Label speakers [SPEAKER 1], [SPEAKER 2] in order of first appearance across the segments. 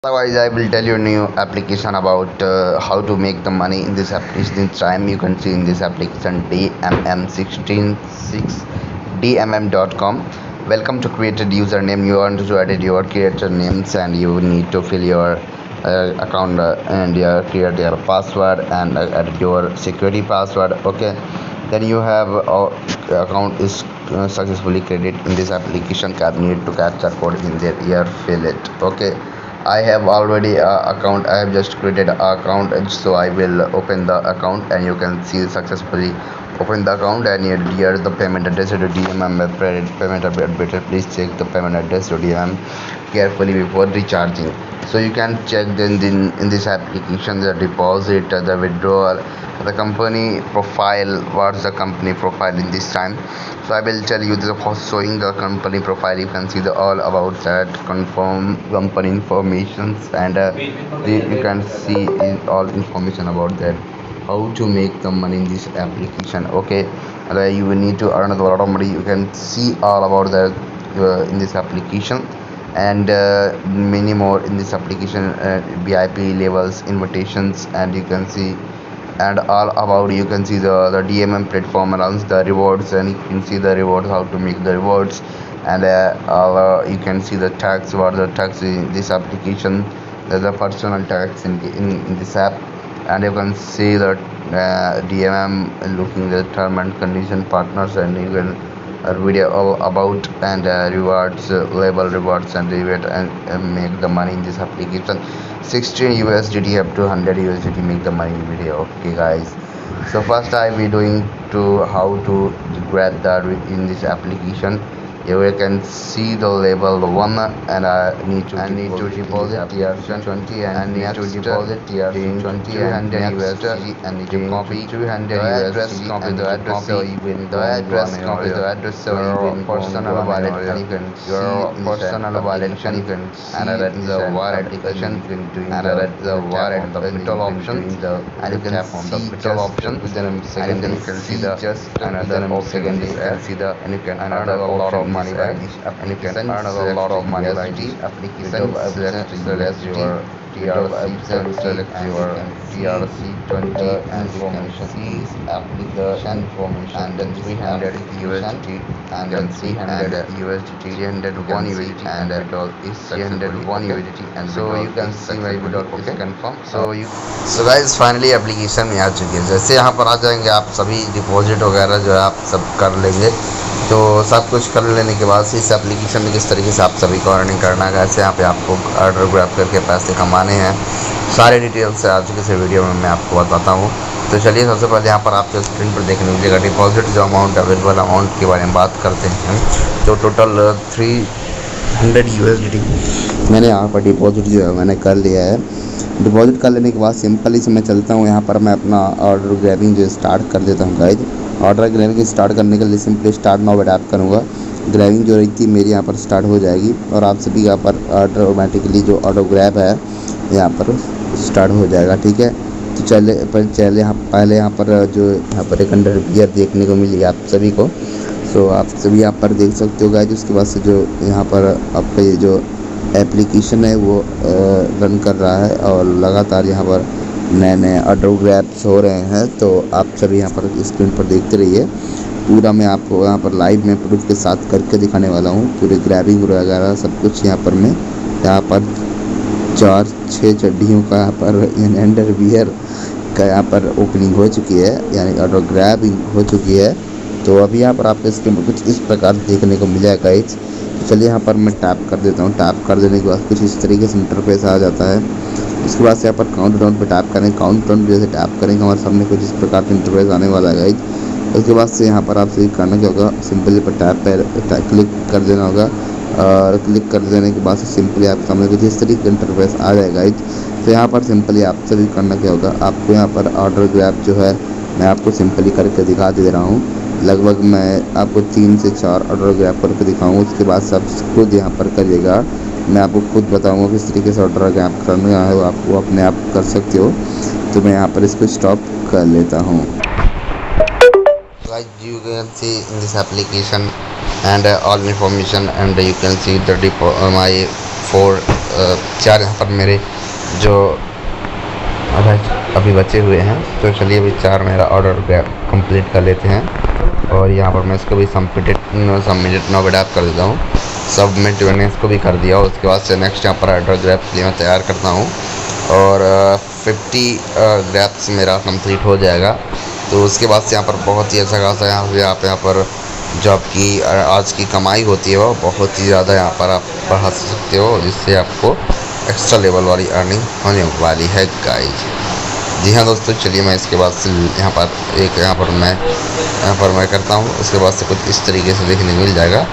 [SPEAKER 1] Otherwise, I will tell you a new application about how to make the money in this application. This time you can see in this application dmm166dmm.com. Welcome to created username. You want to edit your creator names and you need to fill your account and create your password and edit your security password. Okay, then you have account is successfully created in this application. Need to capture code in there here, fill it. Okay, I have already account. I have just created an account, so I will open the account and you can see successfully open the account. And here the payment address to DMM payment better. Please check the payment address to DMM carefully before recharging. So you can check then in this application the deposit, the withdrawal, the company profile. What's the company profile in this time? So I will tell you the showing the company profile. You can see the all about that confirm company informations and you can see all information about that how to make the money in this application. Okay, you will need to earn a lot of money. You can see all about that in this application and many more in this application, VIP levels, invitations, and you can see and all about. You can see the DMM platform allows the rewards, and you can see the rewards, how to make the rewards, and you can see the tax, what the tax in this application. There's a personal tax in this app, and you can see the DMM looking the term and condition partners, and you can video all about and rewards, label rewards and reward and make the money in this application. 16 USDT up to 100 USDT make the money video. Okay guys, so first I will be doing to how to grab that in this application. Here you can see the label 1 and I need to deposit TR20 and need to deposit TR20 and USD and need to copy 200 USD copy the address, so you will the address copy the address, so you can personal wallet and you can your personal wallet and you can and at the wallet application you can do and at the wallet the middle option and you can tap on the middle option within a second, then you can see the just another second you can see the and you can earn a lot of money by this and you can earn a lot of money by this application. Select your TRC, select your TRC20 and information is application information and then 300 USD and then 300 USD 301 USD and that is 301 USD and so you can see my video is confirm. So guys finally application में आ चुकी है. जैसे यहाँ पर आ जाएंगे आप सभी deposit वगैरह जो है आप सब कर लेंगे. तो सब कुछ कर लेने के बाद इस एप्लीकेशन में किस तरीके से आप सभी को अर्निंग करना है, कैसे यहाँ पे आपको ऑर्डर ग्रैब करके पैसे कमाने हैं, सारे डिटेल्स से आज के इस वीडियो में मैं आपको बताता हूँ. तो चलिए सबसे पहले यहाँ पर आपको स्क्रीन पर देखने मिलेगा डिपॉजिट जो अमाउंट अवेलेबल अमाउंट के बारे में बात करते हैं. तो टोटल 300 USD मैंने यहाँ पर डिपॉजिट जो है मैंने कर लिया है. डिपॉजिट कर लेने के बाद सिंपली से मैं चलता हूँ यहाँ पर मैं अपना ऑर्डर ग्रैबिंग जो स्टार्ट कर देता हूँ गाइज. ऑर्डर ग्रैबिंग स्टार्ट करने के लिए सिंपली स्टार्ट नाउ टैप करूँगा. ग्रैबिंग जो रही थी मेरी यहाँ पर स्टार्ट हो जाएगी और आप सभी यहाँ पर ऑटोमेटिकली जो ऑटो ग्रैब है यहाँ पर स्टार्ट हो जाएगा. ठीक है, तो चले पहले यहाँ पर जो यहाँ पर एक अंडर बियर देखने को मिली आप सभी को. सो आप सभी यहाँ पर देख सकते हो गाइज. उसके बाद से जो यहाँ पर आपका ये जो एप्लीकेशन है वो रन कर रहा है और लगातार यहाँ पर नए नए ऑटो ग्रैब्स हो रहे हैं. तो आप सभी यहाँ पर स्क्रीन पर देखते रहिए. पूरा मैं आपको यहाँ पर लाइव में प्रूफ के साथ करके दिखाने वाला हूँ. पूरे ग्रैबिंग वगैरह सब कुछ यहाँ पर मैं यहाँ पर 4-6 चड्डियों का यहाँ पर अंडर वियर का यहाँ पर ओपनिंग हो चुकी है, यानी ऑटो ग्रैबिंग हो चुकी है. तो अभी यहाँ पर आपको स्क्रीन पर कुछ इस प्रकार देखने को मिला है गाइस. चलिए यहाँ पर मैं टैप कर देता हूँ. टैप कर देने के बाद कुछ इस तरीके से इंटरफेस आ जाता है. उसके बाद से यहाँ पर काउंट डाउन पे टैप करें. काउंट डाउन जैसे टैप करेंगे हमारे सामने कुछ इस प्रकार का इंटरफेस आने वाला है गाइस. उसके बाद से यहाँ पर आपसे करना क्या होगा, सिंपली पर टैप पर क्लिक कर देना होगा और क्लिक कर देने के बाद से सिंपली आप सामने कुछ इस तरीके का इंटरफेस आ जाएगा गाइस. तो यहाँ पर सिंपली आपसे भी करना क्या होगा, आपको यहाँ पर ऑर्डर ग्रैब जो है मैं आपको सिंपली करके दिखा दे रहा हूँ. लगभग मैं आपको 3 से 4 ऑर्डर ग्रैब करके दिखाऊँगा. उसके बाद सब खुद यहाँ पर करिएगा. मैं आपको खुद बताऊंगा किस तरीके से ऑर्डर ग्रैब करना है, वो आपको अपने आप कर सकते हो. तो मैं यहाँ पर इसको स्टॉप कर लेता हूँ. Guys, you can see in this application and all information and you can see the my 4 4 यहाँ पर मेरे जो अभी बचे हुए हैं। तो चलिए अभी 4 मेरा ऑर्डर कंप्लीट कर लेते हैं और यहाँ पर मैं इसको भी सबमिटेड नाउ अडैप्ट कर देता हूँ। सबमिट मैंने इसको भी कर दिया। उसके बाद से नेक्स्ट यहाँ पर ऑर्डर ग्रैप्स लिए मैं तैयार करता हूँ और 50 ग्रैप्स मेरा कंप्लीट हो जाएगा। तो उसके बाद से यहाँ पर बहुत ही अच्छा खासा यहाँ पर जो आपकी आज की कमाई होती है वो बहुत ही ज़्यादा यहाँ पर आप बढ़ा सकते हो, जिससे आपको एक्स्ट्रा लेवल वाली अर्निंग होने वाली है गाइस। जी हाँ दोस्तों, चलिए मैं इसके बाद से यहाँ पर मैं करता हूँ। उसके बाद से कुछ इस तरीके से देखने को मिल जाएगा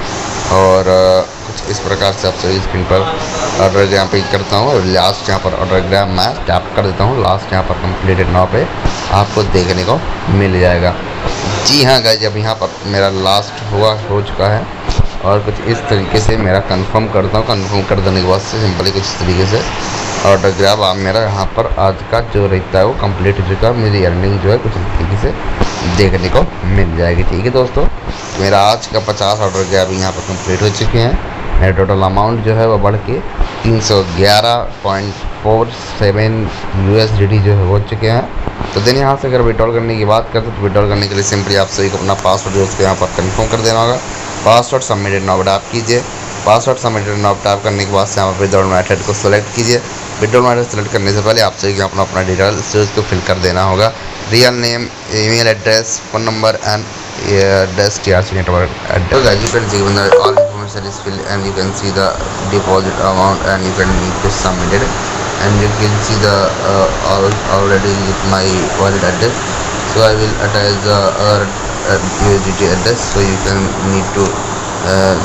[SPEAKER 1] और कुछ इस प्रकार से आपसे स्क्रीन पर ऑर्डर ग्राम पे करता हूँ और लास्ट यहाँ पर ऑर्डर ग्राम मैं टैप कर देता हूँ। लास्ट यहाँ पर कंप्लीटेड नाउ पे आपको देखने को मिल जाएगा। जी हाँ गाइस, अब यहाँ पर मेरा लास्ट हो चुका है और कुछ इस तरीके से मेरा कंफर्म करता हूँ। कंफर्म कर देने के बाद से सिंपली कुछ इस तरीके से ऑर्डर ग्राफ आप मेरा यहाँ पर आज का जो रहता है वो कंप्लीट हो चुका है। मेरी अर्निंग जो है कुछ इस तरीके से देखने को मिल जाएगी। ठीक है दोस्तों, मेरा आज का 50 ऑर्डर ग्राफ यहाँ पर कंप्लीट हो चुके हैं। मेरा टोटल अमाउंट जो है वो बढ़ के 311.47 USDT जो है हो चुके हैं। तो देन यहाँ से अगर विड्रॉल करने की बात करते तो विड्रॉल करने के लिए सिंपली आप सभी को अपना पासवर्ड जो उसको यहाँ पर कंफर्म कर देना होगा। पासवर्ड सबमिटेड नाउ टैप कीजिए। पासवर्ड सबमिटेड नाउ टैप करने के बाद से यहाँ पर विड्रॉल मेथड को सिलेक्ट कीजिए। विड्रॉल मेथड सेलेक्ट करने से पहले आप सभी को अपना डिटेल उसको फिल कर देना होगा। Real name, email address, phone number and Letest network address. As you can see, when all information is filled and you can see the deposit amount and you can need to submit it, and you can see the already with my wallet address. So I will attach the usdt address, so you can need to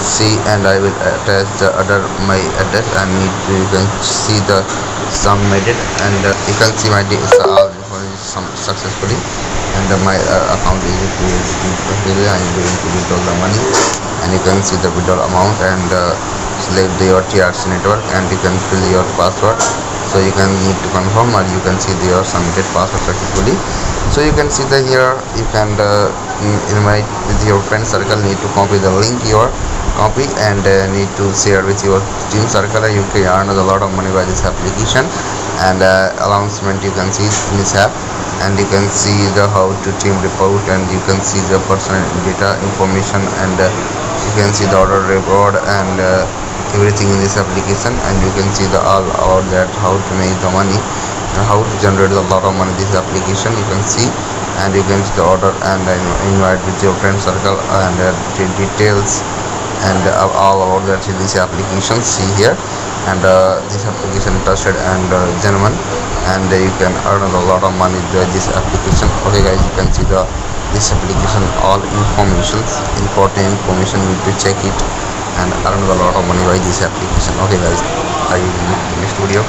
[SPEAKER 1] see, and I will attach the other my address and you can see the submitted, and you can see my all successfully, and my account is created. I am going to withdraw the money, and you can see the withdrawal amount and select your TRC network, and you can fill your password. So you can need to confirm, or you can see your submitted password successfully. So you can see the here you can invite with your friend circle, need to copy the link your copy and need to share with your team circle. You can earn a lot of money by this application, and announcement you can see in this app, and you can see the how to team report, and you can see the personal data information, and you can see the order record and everything in this application, and you can see the all about that how to make the money, how to generate a lot of money this application you can see, and you can see the order and invite with your friend circle, and details and all about that in this application. See here, and this application trusted and genuine, and you can earn a lot of money with this application. Okay guys, you can see this application all important information, you need to check it and earn a lot of money by this application. Okay guys, I will meet in the next video.